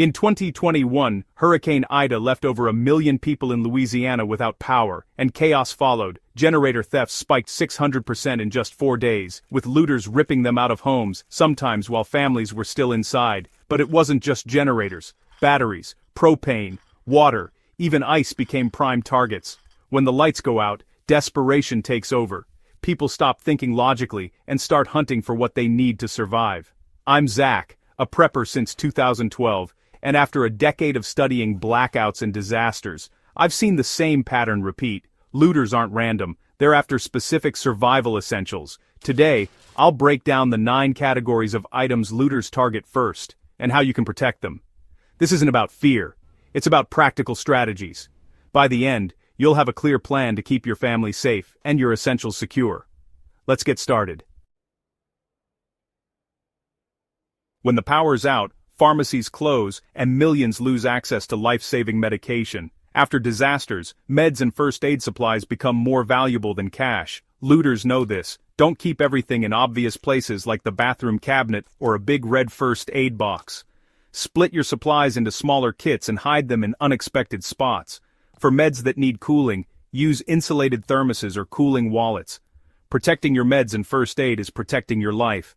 In 2021, Hurricane Ida left over 1 million people in Louisiana without power, and chaos followed. Generator thefts spiked 600% in just 4 days, with looters ripping them out of homes, sometimes while families were still inside. But it wasn't just generators. Batteries, propane, water, even ice became prime targets. When the lights go out, desperation takes over. People stop thinking logically and start hunting for what they need to survive. I'm Zach, a prepper since 2012. And after a decade of studying blackouts and disasters, I've seen the same pattern repeat. Looters aren't random, they're after specific survival essentials. Today, I'll break down the 9 categories of items looters target first, and how you can protect them. This isn't about fear, it's about practical strategies. By the end, you'll have a clear plan to keep your family safe and your essentials secure. Let's get started. When the power's out, pharmacies close, and millions lose access to life-saving medication. After disasters, meds and first aid supplies become more valuable than cash. Looters know this. Don't keep everything in obvious places like the bathroom cabinet or a big red first aid box. Split your supplies into smaller kits and hide them in unexpected spots. For meds that need cooling, use insulated thermoses or cooling wallets. Protecting your meds and first aid is protecting your life.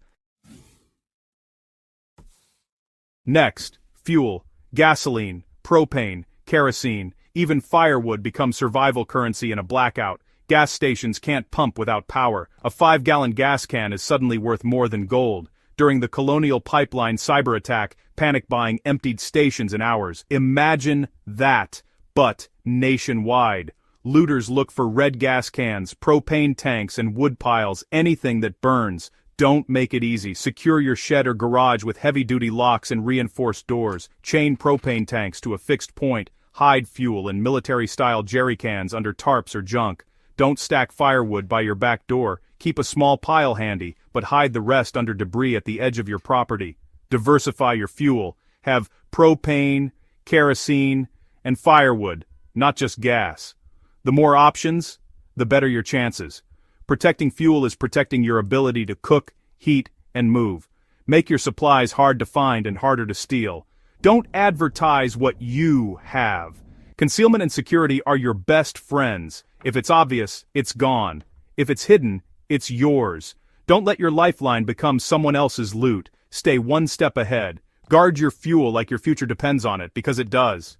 Next, fuel, gasoline, propane, kerosene, even firewood become survival currency in a blackout. Gas stations can't pump without power. A 5-gallon gas can is suddenly worth more than gold. During the Colonial Pipeline cyber attack, panic buying emptied stations in hours. Imagine that, but nationwide. Looters look for red gas cans, propane tanks, and wood piles, anything that burns. Don't make it easy. Secure your shed or garage with heavy-duty locks and reinforced doors. Chain propane tanks to a fixed point. Hide fuel in military-style jerry cans under tarps or junk. Don't stack firewood by your back door. Keep a small pile handy, but hide the rest under debris at the edge of your property. Diversify your fuel. Have propane, kerosene, and firewood, not just gas. The more options, the better your chances. Protecting fuel is protecting your ability to cook, heat, and move. Make your supplies hard to find and harder to steal. Don't advertise what you have. Concealment and security are your best friends. If it's obvious, it's gone. If it's hidden, it's yours. Don't let your lifeline become someone else's loot. Stay one step ahead. Guard your fuel like your future depends on it, because it does.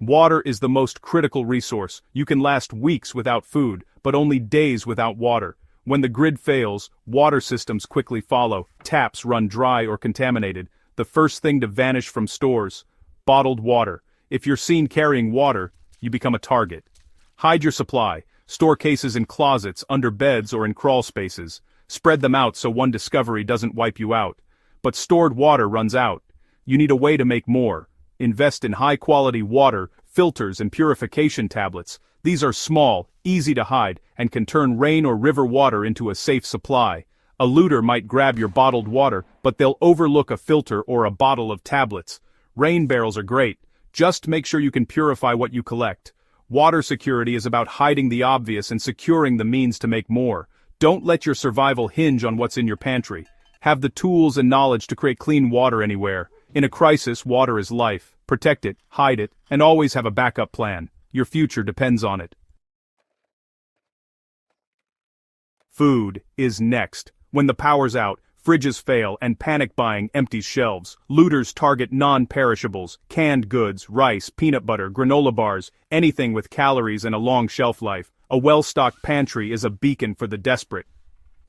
Water is the most critical resource. You can last weeks without food, but only days without water. When the grid fails, water systems quickly follow. Taps run dry or contaminated. The first thing to vanish from stores: bottled water. If you're seen carrying water, you become a target. Hide your supply. Store cases in closets, under beds, or in crawl spaces. Spread them out so one discovery doesn't wipe you out. But stored water runs out. You need a way to make more. Invest in high-quality water, filters, and purification tablets. These are small, easy to hide, and can turn rain or river water into a safe supply. A looter might grab your bottled water, but they'll overlook a filter or a bottle of tablets. Rain barrels are great. Just make sure you can purify what you collect. Water security is about hiding the obvious and securing the means to make more. Don't let your survival hinge on what's in your pantry. Have the tools and knowledge to create clean water anywhere. In a crisis, water is life. Protect it, hide it, and always have a backup plan. Your future depends on it. Food is next. When the power's out, fridges fail, and panic buying empties shelves. Looters target non-perishables, canned goods, rice, peanut butter, granola bars, anything with calories and a long shelf life. A well-stocked pantry is a beacon for the desperate.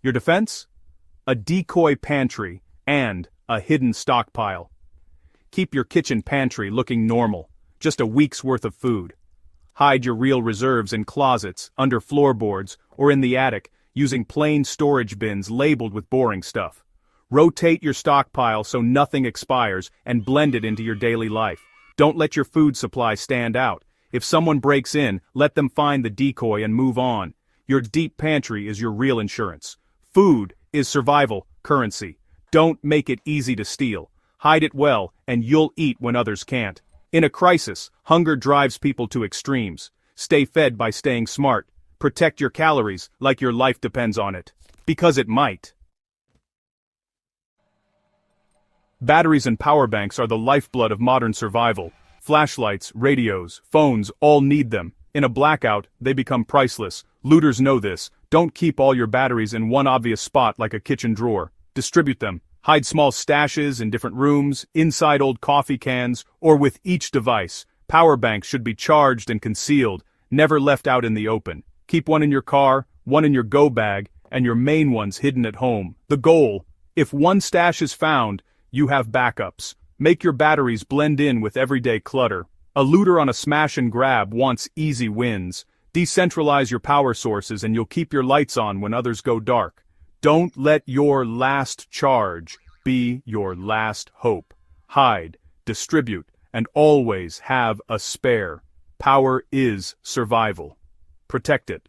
Your defense? A decoy pantry and a hidden stockpile. Keep your kitchen pantry looking normal, just a week's worth of food. Hide your real reserves in closets, under floorboards, or in the attic, using plain storage bins labeled with boring stuff. Rotate your stockpile so nothing expires and blend it into your daily life. Don't let your food supply stand out. If someone breaks in, let them find the decoy and move on. Your deep pantry is your real insurance. Food is survival currency. Don't make it easy to steal. Hide it well, and you'll eat when others can't. In a crisis, hunger drives people to extremes. Stay fed by staying smart. Protect your calories like your life depends on it. Because it might. Batteries and power banks are the lifeblood of modern survival. Flashlights, radios, phones, all need them. In a blackout, they become priceless. Looters know this. Don't keep all your batteries in one obvious spot like a kitchen drawer. Distribute them. Hide small stashes in different rooms, inside old coffee cans, or with each device. Power banks should be charged and concealed, never left out in the open. Keep one in your car, one in your go bag, and your main ones hidden at home. The goal: if one stash is found, you have backups. Make your batteries blend in with everyday clutter. A looter on a smash and grab wants easy wins. Decentralize your power sources and you'll keep your lights on when others go dark. Don't let your last charge be your last hope. Hide, distribute, and always have a spare. Power is survival. Protect it.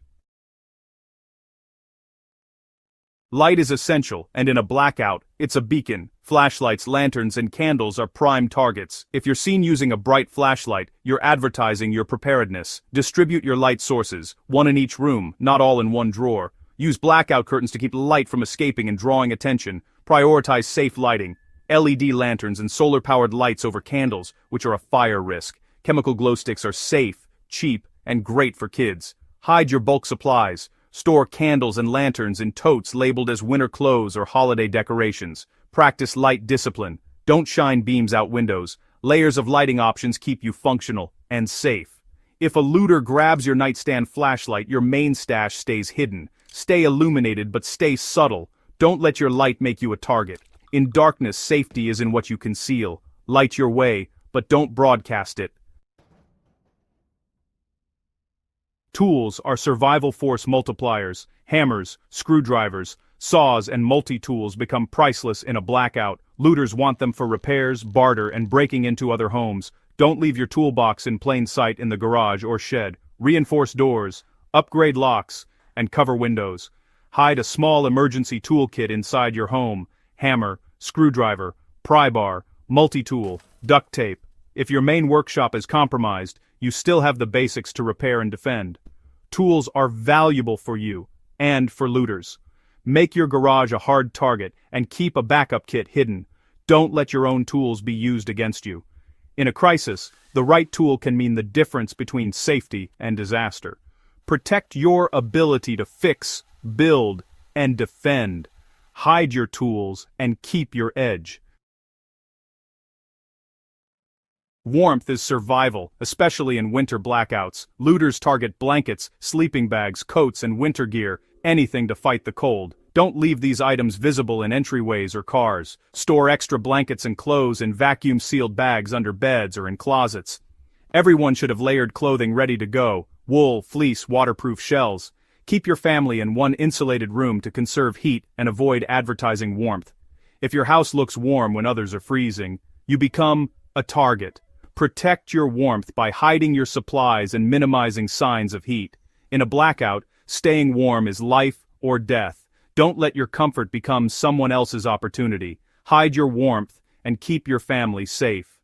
Light is essential, and in a blackout, it's a beacon. Flashlights, lanterns, and candles are prime targets. If you're seen using a bright flashlight, you're advertising your preparedness. Distribute your light sources, one in each room, not all in one drawer. Use blackout curtains to keep light from escaping and drawing attention. Prioritize safe lighting. LED lanterns and solar-powered lights over candles, which are a fire risk. Chemical glow sticks are safe, cheap, and great for kids. Hide your bulk supplies. Store candles and lanterns in totes labeled as winter clothes or holiday decorations. Practice light discipline. Don't shine beams out windows. Layers of lighting options keep you functional and safe. If a looter grabs your nightstand flashlight, your main stash stays hidden. Stay illuminated but stay subtle. Don't let your light make you a target. In darkness, safety is in what you conceal. Light your way, but don't broadcast it. Tools are survival force multipliers. Hammers, screwdrivers, saws, and multi-tools become priceless in a blackout. Looters want them for repairs, barter, and breaking into other homes. Don't leave your toolbox in plain sight in the garage or shed. Reinforce doors, upgrade locks, and cover windows. Hide a small emergency toolkit inside your home. Hammer, screwdriver, pry bar, multi-tool, duct tape. If your main workshop is compromised, you still have the basics to repair and defend. Tools are valuable for you, and for looters. Make your garage a hard target, and keep a backup kit hidden. Don't let your own tools be used against you. In a crisis, the right tool can mean the difference between safety and disaster. Protect your ability to fix, build, and defend. Hide your tools, and keep your edge. Warmth is survival, especially in winter blackouts. Looters target blankets, sleeping bags, coats, and winter gear, anything to fight the cold. Don't leave these items visible in entryways or cars. Store extra blankets and clothes in vacuum-sealed bags under beds or in closets. Everyone should have layered clothing ready to go: wool, fleece, waterproof shells. Keep your family in one insulated room to conserve heat and avoid advertising warmth. If your house looks warm when others are freezing, you become a target. Protect your warmth by hiding your supplies and minimizing signs of heat. In a blackout, staying warm is life or death. Don't let your comfort become someone else's opportunity. Hide your warmth and keep your family safe.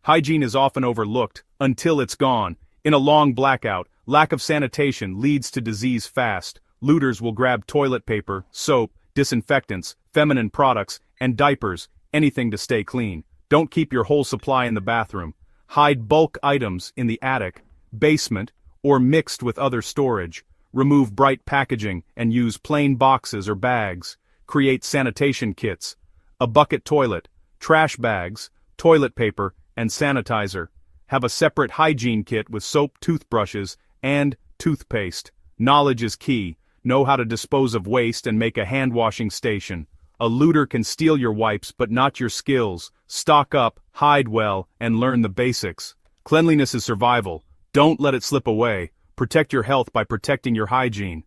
Hygiene is often overlooked until it's gone. In a long blackout, lack of sanitation leads to disease fast. Looters will grab toilet paper, soap, disinfectants, feminine products, and diapers, anything to stay clean. Don't keep your whole supply in the bathroom. Hide bulk items in the attic, basement, or mixed with other storage. Remove bright packaging and use plain boxes or bags. Create sanitation kits: a bucket toilet, trash bags, toilet paper, and sanitizer. Have a separate hygiene kit with soap, toothbrushes, and toothpaste. Knowledge is key. Know how to dispose of waste and make a hand-washing station. A looter can steal your wipes but not your skills. Stock up, hide well, and learn the basics. Cleanliness is survival. Don't let it slip away. Protect your health by protecting your hygiene.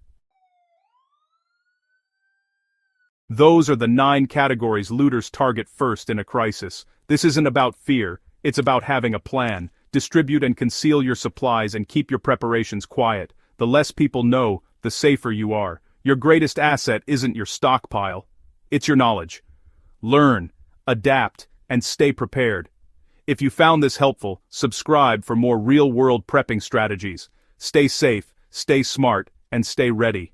Those are the 9 categories looters target first in a crisis. This isn't about fear, it's about having a plan. Distribute and conceal your supplies and keep your preparations quiet. The less people know, the safer you are. Your greatest asset isn't your stockpile. It's your knowledge. Learn, adapt, and stay prepared. If you found this helpful, subscribe for more real-world prepping strategies. Stay safe, stay smart, and stay ready.